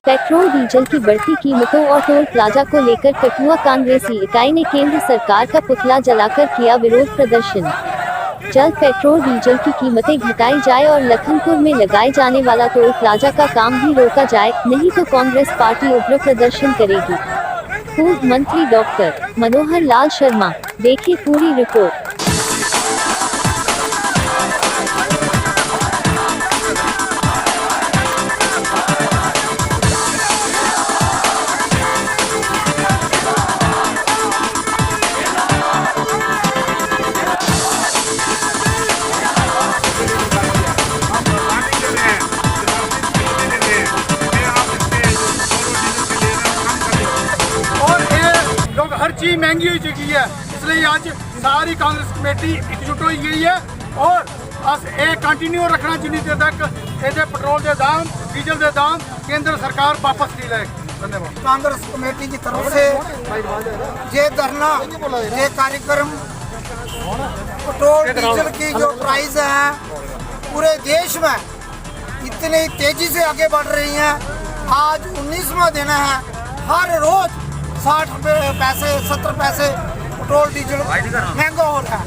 Petrol diesel की बढ़ती कीमतों और टोल प्लाजा को लेकर कठुआ कांग्रेसी इकाई ने केंद्र सरकार का पुतला जलाकर किया विरोध प्रदर्शन। जल्द पेट्रोल डीजल की कीमतें घटाई जाए और लखनपुर में लगाए जाने वाला टोल प्लाजा का काम भी रोका जाए, नहीं तो कांग्रेस पार्टी उग्र प्रदर्शन करेगी। पूर्व मंत्री डॉक्टर मनोहर लाल शर्मा, देखिए पूरी रिपोर्ट। हर चीज महंगी हो चुकी है, इसलिए आज सारी कांग्रेस कमेटी एकजुट हो गई है और अस ये कंटिन्यू रखना जिन्नी देर तक ये पेट्रोल के दाम, डीजल के दाम केंद्र सरकार वापस नहीं लेगी। धन्यवाद। कांग्रेस कमेटी की तरफ से ये धरना, ये कार्यक्रम पेट्रोल डीजल की जो प्राइस है पूरे देश में इतनी तेजी से आगे बढ़ रही है। आज 19वां दिन है, हर रोज 60 पैसे 70 पैसे पेट्रोल डीजल महंगा हो रहा है।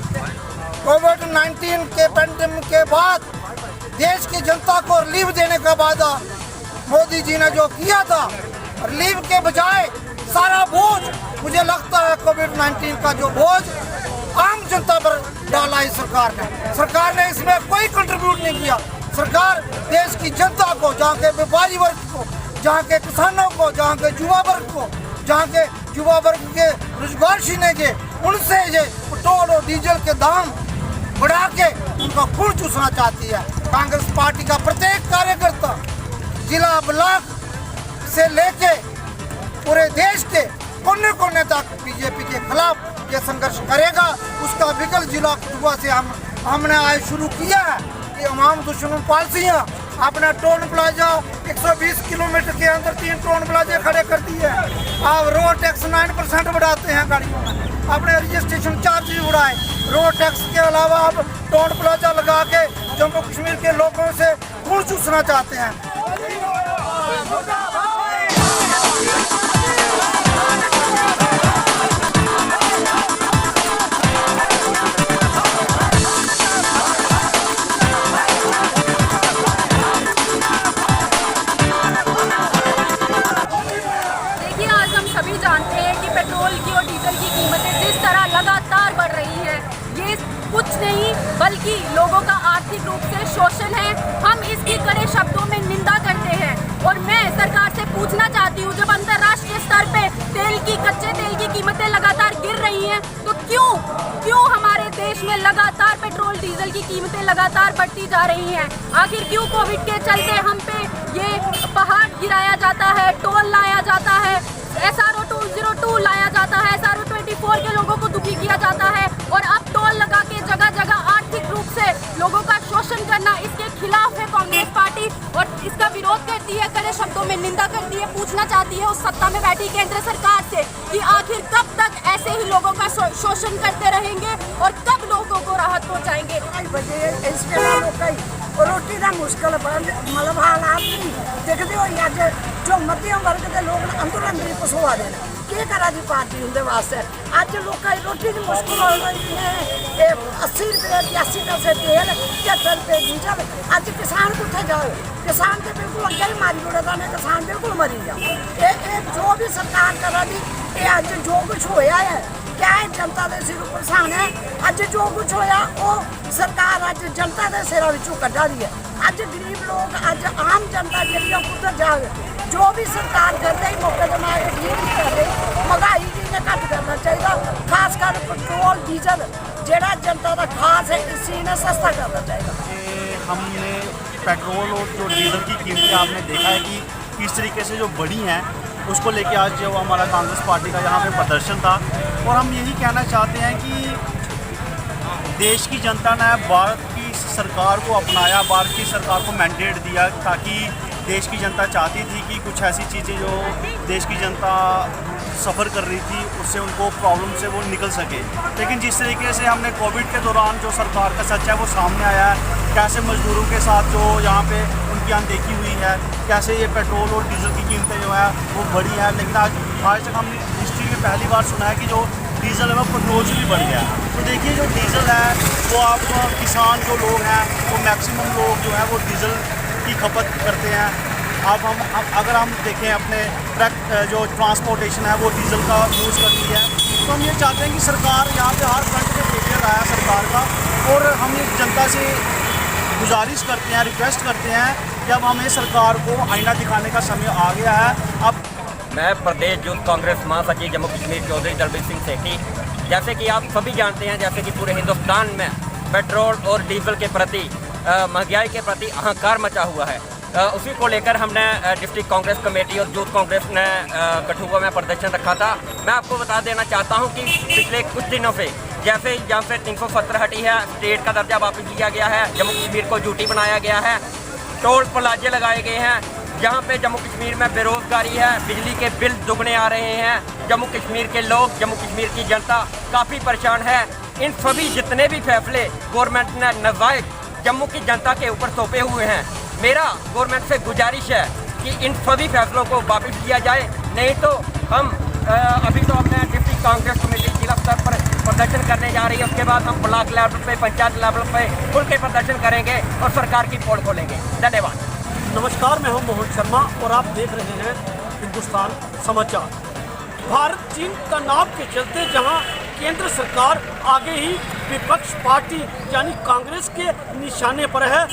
कोविड-19 के पैंडेमिक के बाद देश की जनता को रिलीफ देने का वादा मोदी जी ने जो किया था, रिलीफ के बजाय सारा बोझ, मुझे लगता है कोविड-19 का जो बोझ आम जनता पर डाला है सरकार ने इसमें कोई कंट्रीब्यूट नहीं किया। सरकार देश की जनता को, जहाँ के व्यापारी वर्ग को, जहाँ के किसानों को, जहाँ के युवा वर्ग को, जहाँ के युवा वर्ग के रोजगार छीने के, उनसे ये पेट्रोल और डीजल के दाम बढ़ा के उनका खून चूसना चाहती है। कांग्रेस पार्टी का प्रत्येक कार्यकर्ता जिला ब्लॉक से लेके पूरे देश के कोने कोने तक बीजेपी के खिलाफ ये संघर्ष करेगा। उसका विकल्प जिला कठुआ से हमने आज शुरू किया है कि तमाम दुश्मन पॉलिसियाँ अपना टोल प्लाजा 120 किलोमीटर के अंदर 3 टोल प्लाजे खड़े कर दिए हैं। आप रोड टैक्स 9% बढ़ाते हैं गाड़ियों में, अपने रजिस्ट्रेशन चार्ज भी बढ़ाए। रोड टैक्स के अलावा आप टोल प्लाजा लगा के जम्मू कश्मीर के लोगों से खून चूसना चाहते हैं। जानते हैं कि पेट्रोल की और डीजल की कीमतें जिस तरह लगातार बढ़ रही हैं, ये कुछ नहीं बल्कि लोगों का आर्थिक रूप से शोषण है। हम इसकी कड़े शब्दों में निंदा करते हैं और मैं सरकार से पूछना चाहती हूँ, जब अंतर्राष्ट्रीय स्तर पे कच्चे तेल की कीमतें लगातार गिर रही हैं, तो क्यों हमारे देश में लगातार पेट्रोल डीजल की कीमतें लगातार बढ़ती जा रही हैं? आखिर क्यों कोविड के चलते हम पे ये पहाड़ गिराया जाता है, टोल लाया जाता है, SRO 202 लाया जाता है, SRO 24 के लोगों को दुखी किया जाता है और अब टोल लगा के जगह जगह आर्थिक रूप से लोगों का शोषण करना, इसके खिलाफ है कांग्रेस पार्टी और इसका विरोध करती है, कड़े शब्दों में निंदा करती है। पूछना चाहती है उस सत्ता में बैठी केंद्र सरकार से कि आखिर कब तक ऐसे ही लोगों का शोषण करते रहेंगे और कब लोगों को राहत पहुँचाएंगे। रोटी का मुश्किल मतलब हालात नहीं देखते हो, अज जो मध्यम वर्ग के लोग अंदर अंदर पसुआ देना की करा दी पार्टी उनके वास्ते। अज लोग रोटी की मुश्किल हो रही है। 80 रुपये 82 पैसे तेल, 75 रुपये डीजल। अज किसान कुत्थे जाओ, किसान के बिल्कुल अगे ही मारी जुड़ेगा ने, किसान बिल्कुल मरी जाओ। ये जो भी सरकार करा दी, ये अज जो कुछ होया है क्या है जनता के सिर परेशान है। अज जो कुछ होया वो सरकार अज जनता के सिरों विचों कढ़ा रही है। अज गरीब लोग, अज आम जनता जी कुधर जाए, जो भी सरकार कर रही मौके पर मैं ठीक नहीं कर रही। महंगाई ने घट करना चाहिए, खासकर पेट्रोल डीजल जेड़ा जनता का खास है, इसी ने सस्ता करना चाहिए। हमने पेट्रोल और जो डीजल की कीमतें आपने देखा है कि किस तरीके से जो बढ़ी हैं, उसको लेके आज जो हमारा कांग्रेस पार्टी का यहाँ पे प्रदर्शन था। और हम यही कहना चाहते हैं कि देश की जनता ने भारत की सरकार को अपनाया, भारत की सरकार को मैंडेट दिया, ताकि देश की जनता चाहती थी कि कुछ ऐसी चीज़ें जो देश की जनता सफ़र कर रही थी उससे उनको प्रॉब्लम से वो निकल सके। लेकिन जिस तरीके से हमने कोविड के दौरान जो सरकार का सच है वो सामने आया है, कैसे मजदूरों के साथ जो यहाँ पे की अनदेखी हुई है, कैसे ये पेट्रोल और डीजल की कीमतें जो है वो बढ़ी है। लेकिन आज तक हमने हिस्ट्री में पहली बार सुना है कि जो डीजल है वो पेट्रोल से भी बढ़ गया है। तो देखिए जो डीजल है वो आप किसान जो लोग हैं वो मैक्सिमम लोग जो है वो डीजल की खपत करते हैं। अब अगर हम देखें अपने ट्रक जो ट्रांसपोर्टेशन है वो डीजल का यूज़ करती है। तो हम ये चाहते हैं कि सरकार यहाँ पे हर फ्रंट पे फेलियर आया सरकार का, और हम ये जनता से गुजारिश करते हैं, रिक्वेस्ट करते हैं कि अब हमें सरकार को आईना दिखाने का समय आ गया है। अब मैं प्रदेश यूथ कांग्रेस महासचिव जम्मू कश्मीर चौधरी दलबीर सिंह सेठी। जैसे कि आप सभी जानते हैं, जैसे कि पूरे हिंदुस्तान में पेट्रोल और डीजल के प्रति महंगाई के प्रति अहंकार मचा हुआ है। उसी को लेकर हमने डिस्ट्रिक्ट कांग्रेस कमेटी और यूथ कांग्रेस ने कठुआ में प्रदर्शन रखा था। मैं आपको बता देना चाहता हूं कि पिछले कुछ दिनों से जैसे जहाँ से 370 हटी है, स्टेट का दर्जा वापस लिया गया है, जम्मू कश्मीर को यूटी बनाया गया है, टोल प्लाजे लगाए गए हैं, जहाँ पे जम्मू कश्मीर में बेरोजगारी है, बिजली के बिल दुगने आ रहे हैं, जम्मू कश्मीर के लोग, जम्मू कश्मीर की जनता काफ़ी परेशान है। इन सभी जितने भी फैसले गवर्नमेंट ने नाजायज जम्मू की जनता के ऊपर सौंपे हुए हैं, मेरा गवर्नमेंट से गुजारिश है कि इन सभी फैसलों को वापस लिया जाए। नहीं तो हम अभी तो अपने डिस्ट्रिक्ट कांग्रेस कमेटी जिला स्तर पर प्रदर्शन करने जा रही है, उसके बाद हम ब्लॉक लेवल पे, पंचायत लेवल पे खुल के प्रदर्शन करेंगे और सरकार की पोल खोलेंगे। धन्यवाद। नमस्कार, मैं हूं मोहन शर्मा और आप देख रहे हैं हिंदुस्तान समाचार। भारत चीन तनाव के चलते जहां केंद्र सरकार आगे ही विपक्ष पार्टी यानी कांग्रेस के निशाने पर है,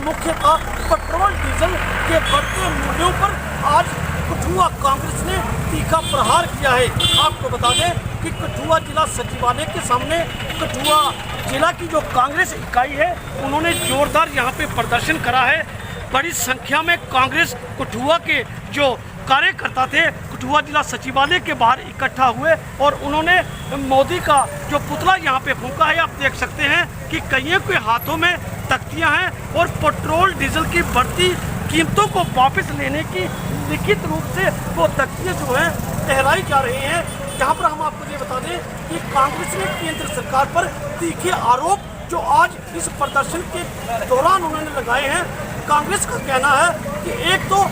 मुख्यतः पेट्रोल डीजल के बढ़ते मूल्यों पर आज कठुआ कांग्रेस ने तीखा प्रहार किया है। आपको बता दें कि कठुआ जिला सचिवालय के सामने कठुआ जिला की जो कांग्रेस इकाई है उन्होंने जोरदार यहाँ पे प्रदर्शन करा है। बड़ी संख्या में कांग्रेस कठुआ के जो कार्यकर्ता थे कठुआ जिला सचिवालय के बाहर इकट्ठा हुए और उन्होंने मोदी का जो पुतला यहाँ पे फूंका है। आप देख सकते हैं कि कईयों के हाथों में तख्तियाँ हैं और पेट्रोल डीजल की बढ़ती कीमतों को वापस लेने की लिखित रूप से वो तख्तियाँ जो हैं लहराई जा रही हैं। जहाँ पर हम आपको ये बता दें कि कांग्रेस ने केंद्र सरकार पर तीखे आरोप जो आज इस प्रदर्शन के दौरान उन्होंने लगाए हैं। कांग्रेस का कहना है कि एक तो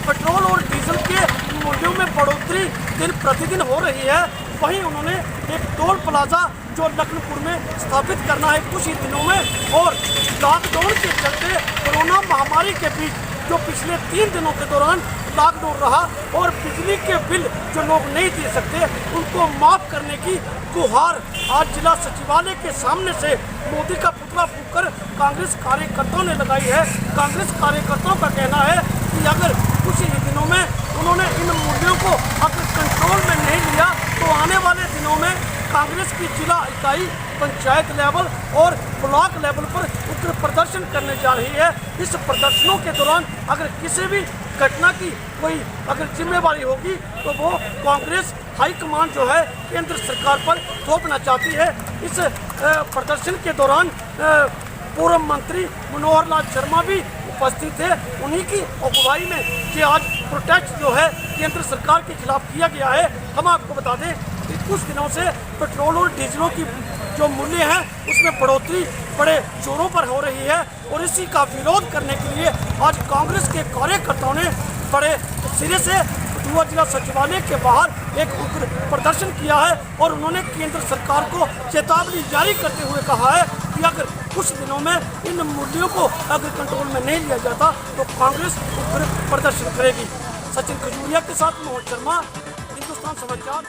पेट्रोल और डीजल के मूल्यों में बढ़ोतरी दिन प्रतिदिन हो रही है, वहीं उन्होंने एक टोल प्लाजा जो लखनपुर में स्थापित करना है कुछ ही दिनों में, और लॉकडाउन के चलते कोरोना महामारी के बीच जो पिछले 3 दिनों के दौरान लॉकडाउन रहा और बिजली के बिल जो लोग नहीं दे सकते उनको माफ़ करने की गुहार आज जिला सचिवालय के सामने से मोदी का पुतला फूंककर कांग्रेस कार्यकर्ताओं ने लगाई है। कांग्रेस कार्यकर्ताओं का कहना है कि अगर कुछ ही दिनों में उन्होंने इन मूल्यों को अगर कंट्रोल में नहीं लिया तो आने वाले दिनों में कांग्रेस की जिला इकाई पंचायत लेवल और ब्लॉक लेवल पर उग्र प्रदर्शन करने जा रही है। इस प्रदर्शनों के दौरान अगर किसी भी घटना की कोई अगर जिम्मेवारी होगी तो वो कांग्रेस हाईकमान जो है केंद्र सरकार पर थोपना चाहती है। इस प्रदर्शन के दौरान पूर्व मंत्री मनोहर लाल शर्मा भी उपस्थित थे। उन्हीं की अगुवाई में ये आज प्रोटेस्ट जो है केंद्र सरकार के खिलाफ किया गया है। हम आपको बता दें कि कुछ दिनों से पेट्रोल और डीजलों की जो मूल्य है उसमें बढ़ोतरी बड़े जोरों पर हो रही है और इसी का विरोध करने के लिए आज कांग्रेस के कार्यकर्ताओं ने बड़े सिरे से कठुआ जिला सचिवालय के बाहर एक उग्र प्रदर्शन किया है और उन्होंने केंद्र सरकार को चेतावनी जारी करते हुए कहा है कि अगर कुछ दिनों में इन मूल्यों को अगर कंट्रोल में नहीं लिया जाता तो कांग्रेस उग्र प्रदर्शन करेगी। सचिन खजूरिया के साथ मोहन शर्मा, हिंदुस्तान समाचार।